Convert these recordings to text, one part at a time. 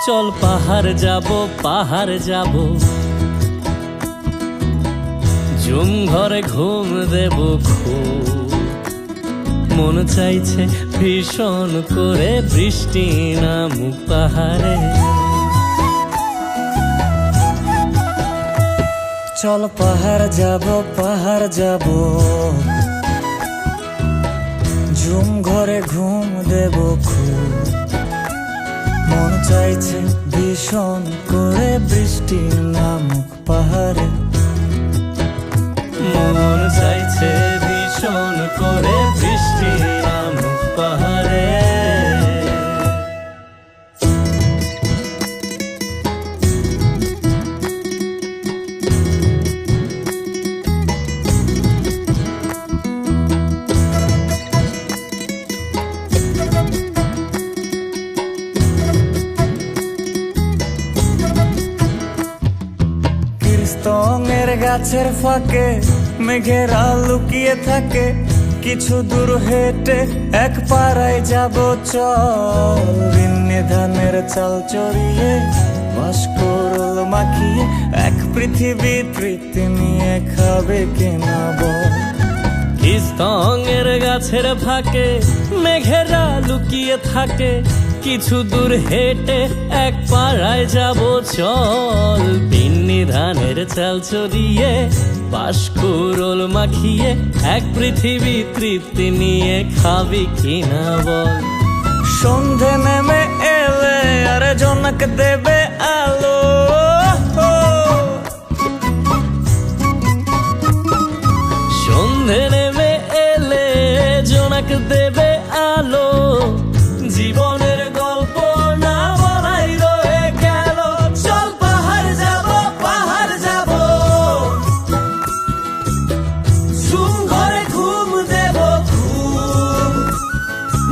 চল পাহাড় যাব, পাহাড় যাব, ঝুম ঘরে ঘুম দেব খুব। মন চাইছে ভীষণ করে বৃষ্টি নামুক পাহাড়ে। চল পাহাড় যাব, পাহাড় যাব, ঝুম ঘরে ঘুম দেব খুব। মন চাইছে ভীষণ করে বৃষ্টি নামুক পাহাড়ে। মন চাইছে ভীষণ করে বৃষ্টি নামুক পাহাড়ে। স্তঙের গাছের ফাঁকে মেঘেরা লুকিয়ে থাকে। কিছু দূর হেঁটে এক পাড়ায় যাব চল। ভিন্নে ধানের চাল চড়িয়ে বাঁশকরল মাখিয়ে এক পৃথিবী তৃপ্তি নিয়ে খাবে কিনা বল। স্তঙের গাছের ফাঁকে মেঘেরা লুকিয়ে থাকে। কিছু দূর হেঁটে এক পাড়ায় যাব চল। বিন্নি ধানের চাল চড়িয়ে বাঁশকরল মাখিয়ে এক পৃথিবী তৃপ্তি নিয়ে খাবি কিনা বল। সন্ধে নেমে এলে আর জনক দেবে আলো। সন্ধে নেমে এলে জোনাক দেবে আলো। জীবনের গল্প না বলাই রয়ে গেল। চল পাহাড় যাব, পাহাড় যাব, ঝুম ঘরে ঘুম দেব খুব।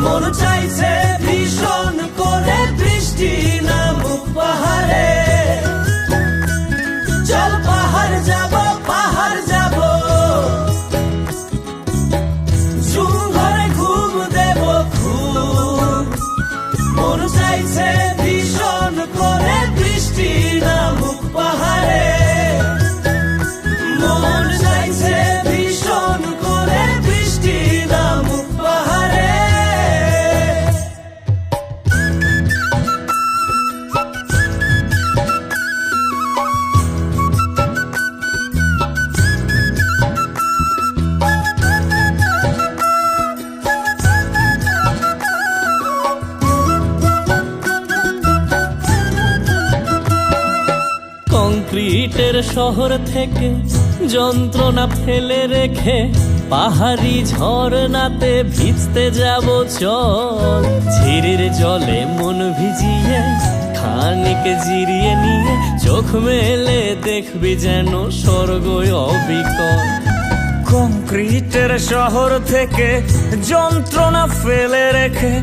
মন চাইছে ভীষণ করে বৃষ্টি নামুক পাহাড়ে। চল পাহাড় যাব, পাহাড় যাব, ঝুম ঘরে ঘুম দেব খুব। মন চাইছে ভীষণ করে বৃষ্টি নামুক পাহাড়ে। মন চাইছে ভীষণ করে বৃষ্টি নামুক পাহাড়ে। কংক্রিটের শহর থেকে যন্ত্রণা ফেলে রেখে পাহাড়ি ঝরনাতে ভিজতে যাব চল। ঝিরির জলে মন ভিজিয়ে খানিক জিরিয়ে নিয়ে চোখ মেলে দেখবি যেন স্বর্গ অবিকল। কংক্রিটের শহর থেকে যন্ত্রণা ফেলে রেখে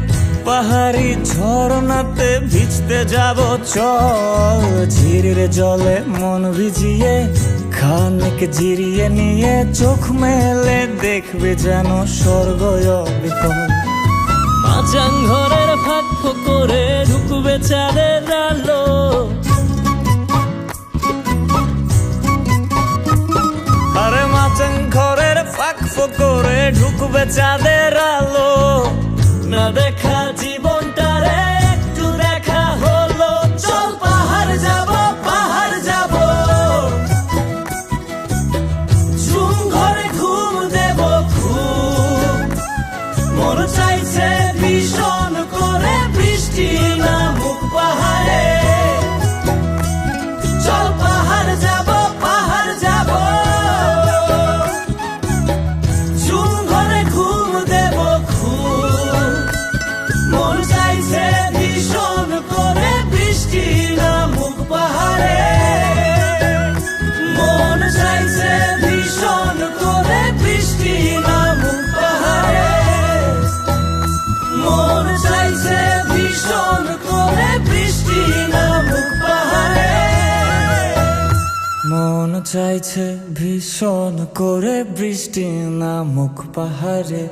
পাহাড়ি ঝরনাতে ভিজতে যাব চল। ঝিরির জলে মন ভিজিয়ে খানিক জিরিয়ে নিয়ে চোখ মেলে দেখবে যেন স্বর্গ অবিকল। মাচাং ঘরের ফাঁক করে ঢুকবে চাঁদের আলো। আরে মাচাং ঘরের ফাঁক করে ঢুকবে চাঁদের আলো। না দেখা জীবনটারে একটু দেখা হলো। চল পাহাড় যাব, পাহাড় যাব, ঝুম ঘরে ঘুম দেব খুব। মন চাইছে ভীষণ করে বৃষ্টি নামুক পাহাড়ে। চল পাহাড় যাব, পাহাড় যাব, ঝুম ঘরে ঘুম দেব খুব। মন চাইছে ভীষণ করে বৃষ্টি নামুক পাহাড়ে। মন চাইছে ভীষণ করে বৃষ্টি নামুক পাহাড়ে। মন চাইছে ভীষণ করে বৃষ্টি নামুক পাহাড়ে। মন চাইছে ভীষণ করে বৃষ্টি নামুক পাহাড়ে।